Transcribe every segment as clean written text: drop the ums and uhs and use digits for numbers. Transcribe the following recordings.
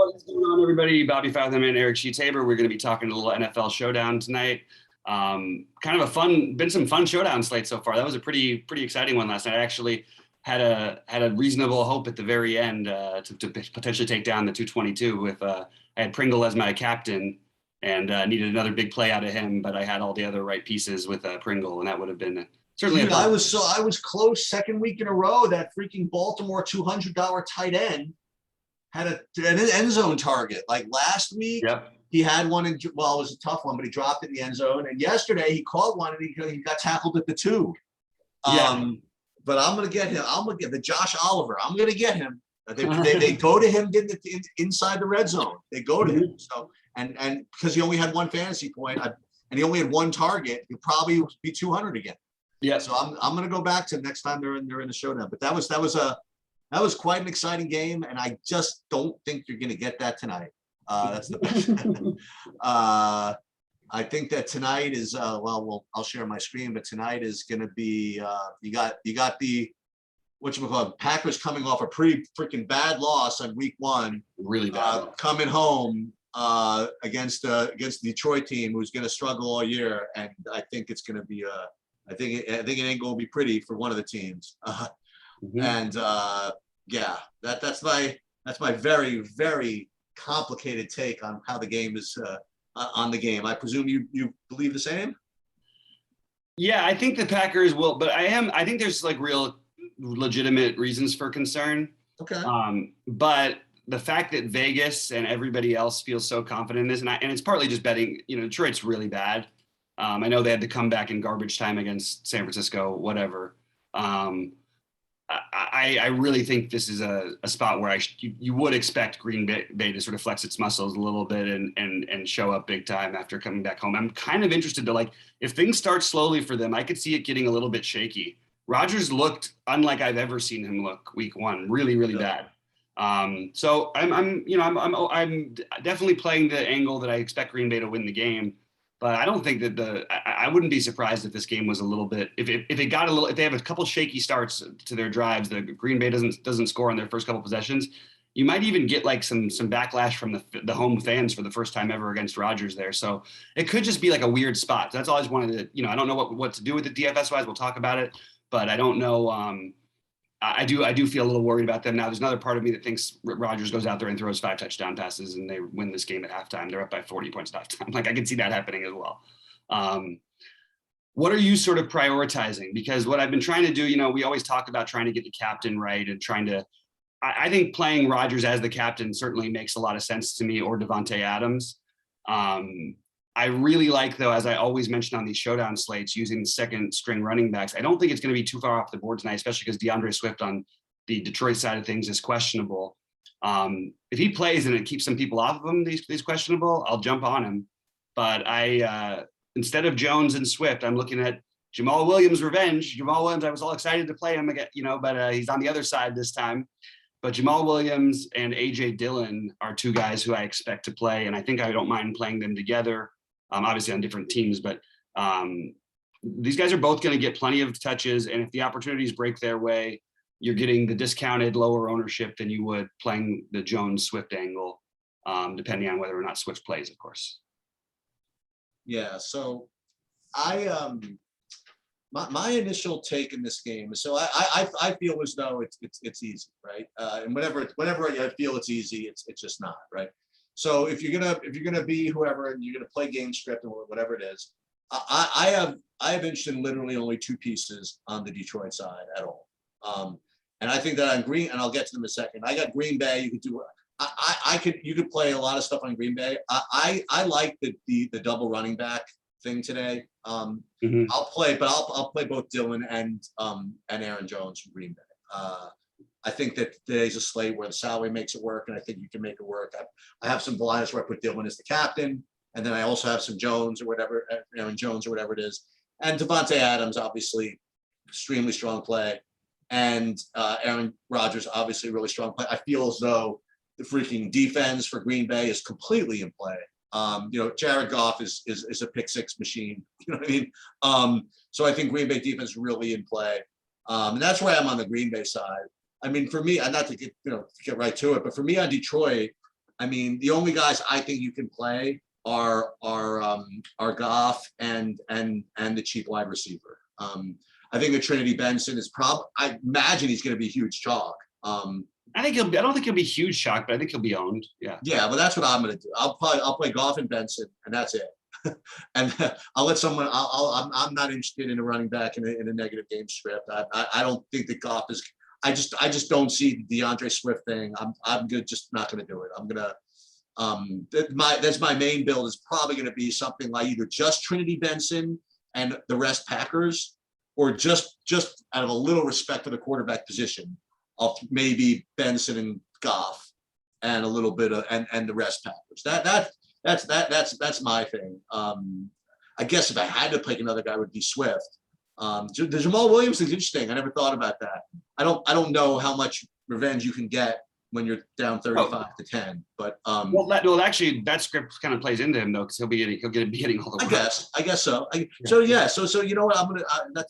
What is going on, everybody? BobbyFi and Eric Sheets. We're going to be talking a little NFL Showdown tonight. Kind of been some fun showdown slate so far. That was a pretty exciting one last night. I actually had a reasonable hope at the very end to potentially take down the 222 with I had Pringle as my captain and needed another big play out of him, but I had all the other right pieces with Pringle, and that would have been certainly. Dude, I was close second week in a row. That freaking Baltimore $200 tight end had an end zone target. Like last week, Yep. He had one it was a tough one, but he dropped it in the end zone. And yesterday he caught one and he got tackled at the 2. But I'm gonna get him. I'm gonna get the Josh Oliver. I'm gonna get him. They go to him inside the red zone. They go to him. So and because he only had one fantasy point and he only had one target, he'll probably be 200 again. Yeah. So I'm gonna go back to him next time they're in the showdown. But that was quite an exciting game, and I just don't think you're gonna get that tonight. That's the best. I think that tonight is I'll share my screen, but tonight is going to be you got the whatchamacallit, Packers coming off a pretty freaking bad loss on week 1, really bad, coming home against the Detroit team who's going to struggle all year, and I think it's going to be I think it ain't going to be pretty for one of the teams. And that's my very, very complicated take on how the game is on the game. I presume you believe the same? Yeah, I think the Packers will, but I think there's like real legitimate reasons for concern. Okay. But the fact that Vegas and everybody else feels so confident in this, and it's partly just betting, Detroit's really bad. I know they had to come back in garbage time against San Francisco, whatever. I really think this is a spot where you would expect Green Bay to sort of flex its muscles a little bit and show up big time after coming back home. I'm kind of interested to, like, if things start slowly for them, I could see it getting a little bit shaky. Rodgers looked unlike I've ever seen him look week 1, really bad. So I'm definitely playing the angle that I expect Green Bay to win the game. But I don't think that I wouldn't be surprised if this game was a little bit, if they have a couple shaky starts to their drives, the Green Bay doesn't score on their first couple possessions, you might even get like some backlash from the home fans for the first time ever against Rodgers there. So it could just be like a weird spot. That's all I just wanted to, I don't know what to do with it DFS wise. We'll talk about it, but I don't know. I do feel a little worried about them now. There's another part of me that thinks Rodgers goes out there and throws 5 touchdown passes and they win this game at halftime. They're up by 40 points at halftime. Like, I can see that happening as well. What are you sort of prioritizing? Because what I've been trying to do, we always talk about trying to get the captain right and I think playing Rodgers as the captain certainly makes a lot of sense to me, or Devontae Adams. I really like, though, as I always mention on these showdown slates, using second string running backs. I don't think it's going to be too far off the board tonight, especially because DeAndre Swift on the Detroit side of things is questionable. If he plays and it keeps some people off of him, these questionable, I'll jump on him. But instead of Jones and Swift, I'm looking at Jamal Williams' revenge. Jamal Williams, I was all excited to play him again, but he's on the other side this time. But Jamal Williams and A.J. Dillon are 2 guys who I expect to play, and I think I don't mind playing them together. Obviously on different teams, but these guys are both going to get plenty of touches. And if the opportunities break their way, you're getting the discounted lower ownership than you would playing the Jones Swift angle, depending on whether or not Swift plays, of course. Yeah. So my initial take in this game is, so I feel as though it's easy, right? And whenever I feel it's easy, it's just not, right? So if you're gonna be whoever and you're gonna play game script or whatever it is, I have interest in literally only 2 pieces on the Detroit side at all. And I think that on Green, and I'll get to them in a second. I got Green Bay. You could do you could play a lot of stuff on Green Bay. I like the double running back thing today. I'll play both Dillon and Aaron Jones from Green Bay. I think that today's a slate where the salary makes it work, and I think you can make it work. I have some lineups where I put Dillon as the captain, and then I also have some Jones or whatever, Aaron Jones or whatever it is, and Devontae Adams, obviously, extremely strong play, and Aaron Rodgers, obviously, really strong play. I feel as though the freaking defense for Green Bay is completely in play. Jared Goff is a pick 6 machine. You know what I mean? So I think Green Bay defense is really in play, and that's why I'm on the Green Bay side. I mean, for me, not to get right to it, but for me on Detroit, I mean, the only guys I think you can play are Goff and the cheap wide receiver. I think that Trinity Benson is probably. I imagine he's going to be huge chalk. I don't think he'll be huge shock, but I think he'll be owned. Yeah. Yeah, but that's what I'm going to do. I'll play Goff and Benson, and that's it. And I'll let someone. I'm not interested in a running back in a negative game script. I don't think that Goff is. I just don't see the DeAndre Swift thing. I'm good. Just not going to do it. I'm gonna. That's my main build is probably going to be something like either just Trinity Benson and the rest Packers, or just out of a little respect for the quarterback position, of maybe Benson and Goff and a little bit of and the rest Packers. That's my thing. I guess if I had to pick another guy, it would be Swift. The Jamal Williams is interesting. I never thought about that. I don't know how much revenge you can get when you're down 35-10, but well, actually, that script kind of plays into him though, because he'll be getting all the. I guess so. So you know what?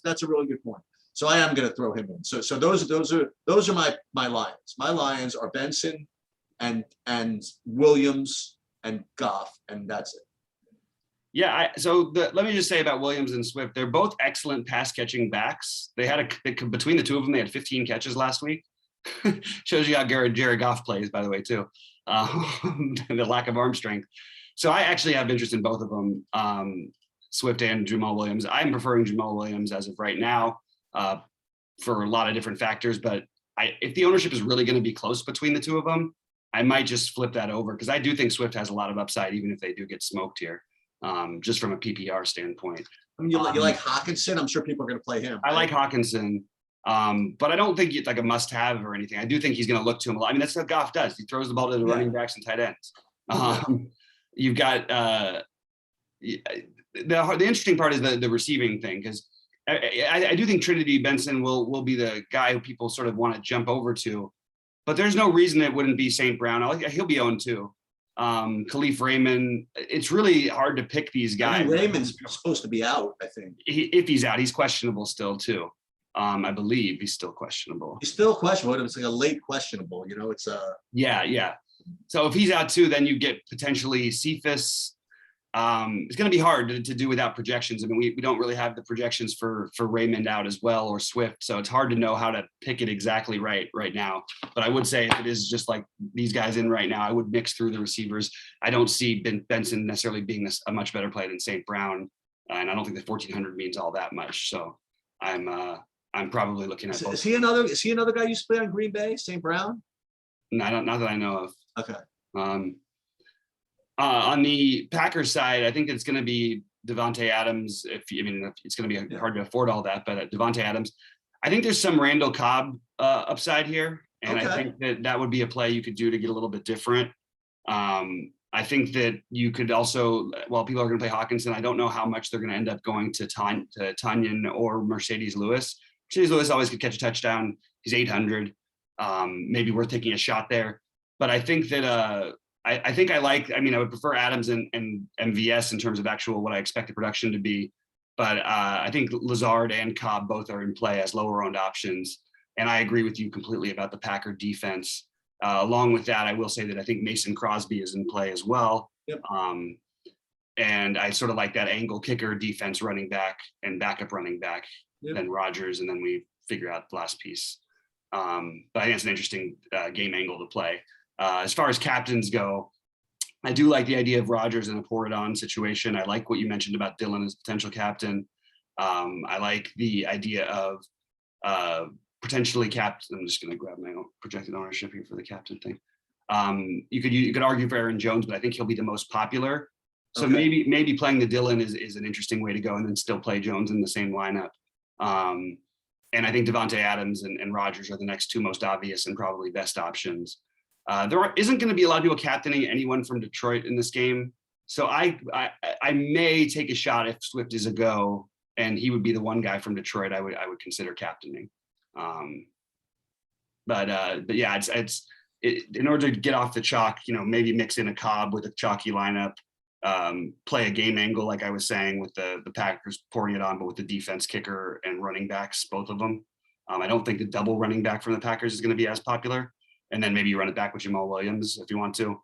That's a really good point. So I am gonna throw him in. So those are my Lions. My Lions are Benson and Williams and Goff, and that's it. Yeah. Let me just say about Williams and Swift, they're both excellent pass catching backs. Between the two of them, they had 15 catches last week. Shows you how Jared Goff plays, by the way, too. The lack of arm strength. So I actually have interest in both of them, Swift and Jamal Williams. I'm preferring Jamal Williams as of right now for a lot of different factors. But if the ownership is really going to be close between the two of them, I might just flip that over because I do think Swift has a lot of upside, even if they do get smoked here, just from a PPR standpoint. I mean, you like Hawkinson? I'm sure people are going to play him. I like Hawkinson. But I don't think it's like a must-have or anything. I do think he's going to look to him a lot. I mean, that's what Goff does. He throws the ball to the running backs and tight ends. You've got the interesting part is the receiving thing, because I do think Trinity Benson will be the guy who people sort of want to jump over to, but there's no reason it wouldn't be St. Brown. He'll be owned too. Khalif Raymond. It's really hard to pick these guys. I mean, Raymond's supposed to be out, I think. If he's out, he's questionable still too. I believe he's still questionable. He's still questionable. It's like a late questionable, it's Yeah. So if he's out too, then you get potentially Cephas. It's going to be hard to do without projections. I mean, we don't really have the projections for Raymond out as well, or Swift. So it's hard to know how to pick it exactly right now. But I would say if it is just like these guys in right now, I would mix through the receivers. I don't see Benson necessarily being a much better play than St. Brown. And I don't think the 1,400 means all that much. So I'm probably looking at. Is he another guy you used to play on Green Bay, St. Brown? No, not that I know of. Okay. On the Packers side, I think it's going to be Devontae Adams. It's going to be hard to afford all that, but Devontae Adams. I think there's some Randall Cobb upside here, and I think that would be a play you could do to get a little bit different. I think that you could also, while people are going to play Hawkinson, I don't know how much they're going to end up going to Tanyan or Mercedes Lewis. Mercedes Lewis always could catch a touchdown. He's 800. Maybe worth taking a shot there. But I think that I would prefer Adams and MVS in terms of actual what I expect the production to be. But I think Lazard and Cobb both are in play as lower owned options. And I agree with you completely about the Packer defense. Along with that, I will say that I think Mason Crosby is in play as well. Yep. And I sort of like that angle kicker, defense running back, and backup running back, then Rodgers, and then we figure out the last piece. But I think it's an interesting game angle to play. As far as captains go, I do like the idea of Rodgers in a pour it on situation. I like what you mentioned about Dillon as potential captain. I like the idea of potentially captain. I'm just going to grab my own projected ownership here for the captain thing. You could argue for Aaron Jones, but I think he'll be the most popular. So maybe playing the Dillon is an interesting way to go, and then still play Jones in the same lineup. And I think Devontae Adams and Rodgers are the next two most obvious and probably best options. There isn't going to be a lot of people captaining anyone from Detroit in this game. So I may take a shot if Swift is a go, and he would be the one guy from Detroit I would consider captaining. But yeah, it's in order to get off the chalk, maybe mix in a Cobb with a chalky lineup, play a game angle, like I was saying, with the Packers pouring it on, but with the defense, kicker, and running backs, both of them. I don't think the double running back from the Packers is going to be as popular. And then maybe you run it back with Jamal Williams if you want to.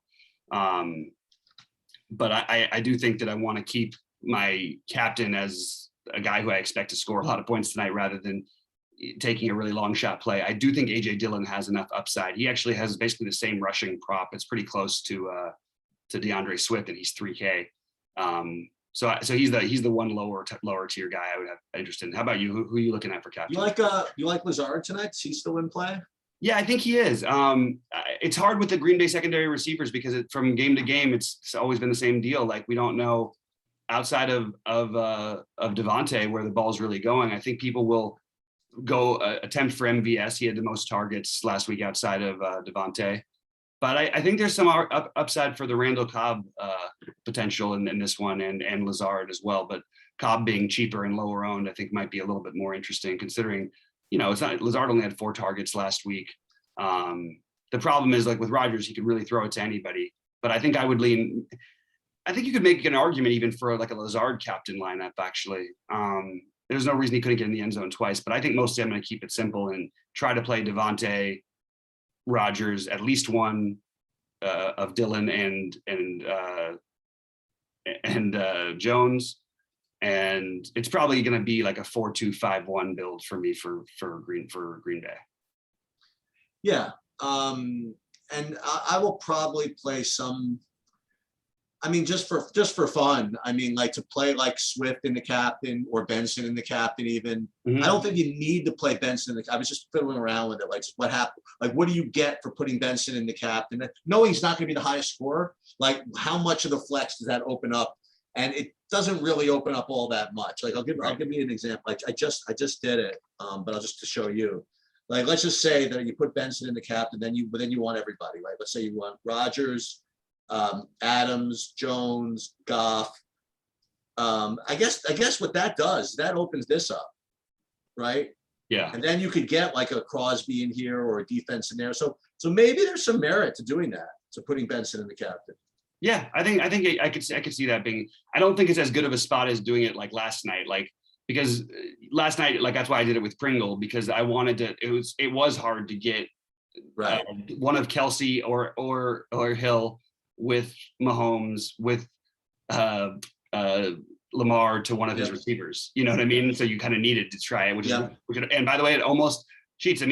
But I do think that I want to keep my captain as a guy who I expect to score a lot of points tonight rather than taking a really long shot play. I do think AJ Dillon has enough upside. He actually has basically the same rushing prop. It's pretty close to DeAndre Swift, and he's 3K. So he's the one lower tier guy I would have interest in. How about you? Who are you looking at for captain? You like Lazard tonight? Is he still in play? Yeah, I think he is. It's hard with the Green Bay secondary receivers because from game to game, it's always been the same deal. Like, we don't know outside of Devontae where the ball's really going. I think people will go attempt for MVS. He had the most targets last week outside of Devontae. But I think there's some upside for the Randall Cobb potential in this one, and Lazard as well. But Cobb being cheaper and lower owned, I think might be a little bit more interesting considering, it's not, Lazard only had 4 targets last week. The problem is, like with Rodgers, he could really throw it to anybody. But I think I think you could make an argument even for like a Lazard captain lineup, actually. There's no reason he couldn't get in the end zone twice, but I think mostly I'm going to keep it simple and try to play Devontae, Rodgers, at least one of Dillon and Jones. And it's probably going to be like a 4-2-5-1 build for me for Green Bay. Yeah. And I will probably play some, just for fun. Like to play like Swift in the captain or Benson in the captain even. Mm-hmm. I don't think you need to play Benson. I was just fiddling around with it. Like, what happened? Like, what do you get for putting Benson in the captain? Knowing he's not going to be the highest scorer, like how much of the flex does that open up? And it doesn't really open up all that much. Like, I'll give you an example. Like, I just did it, but I'll just to show you. Like, let's just say that you put Benson in the captain, then you want everybody, right? Let's say you want Rodgers, Adams, Jones, Goff. I guess what that does, that opens this up, right? Yeah. And then you could get like a Crosby in here or a defense in there. So maybe there's some merit to doing that, to putting Benson in the captain. Yeah, I think I could see that being. I don't think it's as good of a spot as doing it like last night, because last night, like that's why I did it with Pringle, because I wanted to. It was hard to get right one of Kelsey or Hill with Mahomes with Lamar to one of his receivers. You know what I mean? So you kind of needed to try it, which is and by the way, it almost Sheets.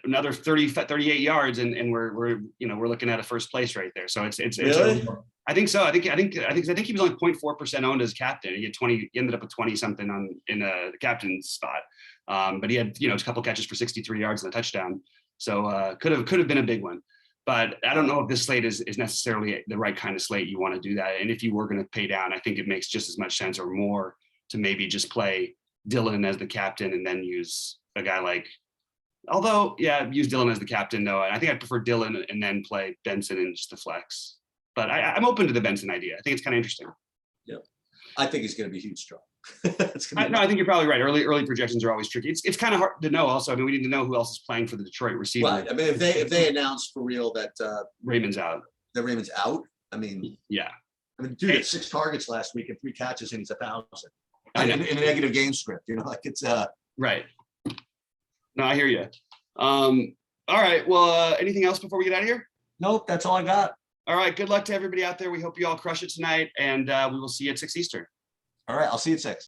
Another 38 yards and we're looking at a first place right there. So it's really? I think so. I think he was only 0.4% owned as captain. He ended up with 20 something in the captain's spot. But he had, a couple catches for 63 yards and a touchdown. So could have been a big one. But I don't know if this slate is necessarily the right kind of slate you want to do that. And if you were going to pay down, I think it makes just as much sense or more to maybe just play Dillon as the captain and then use a guy like, use Dillon as the captain though. I think I prefer Dillon and then play Benson in just the flex. But I'm open to the Benson idea. I think it's kind of interesting. Yeah, I think he's going to be huge strong. I think you're probably right. Early projections are always tricky. It's kind of hard to know. Also, we need to know who else is playing for the Detroit receiver. Right. If they announce for real that Raymond's out, yeah. Dude had 6 targets last week and 3 catches, and he's 1,000 in a negative game script. It's right. No, I hear you. All right. Well, anything else before we get out of here? Nope, that's all I got. All right. Good luck to everybody out there. We hope you all crush it tonight, and we will see you at 6 Eastern. All right. I'll see you at 6.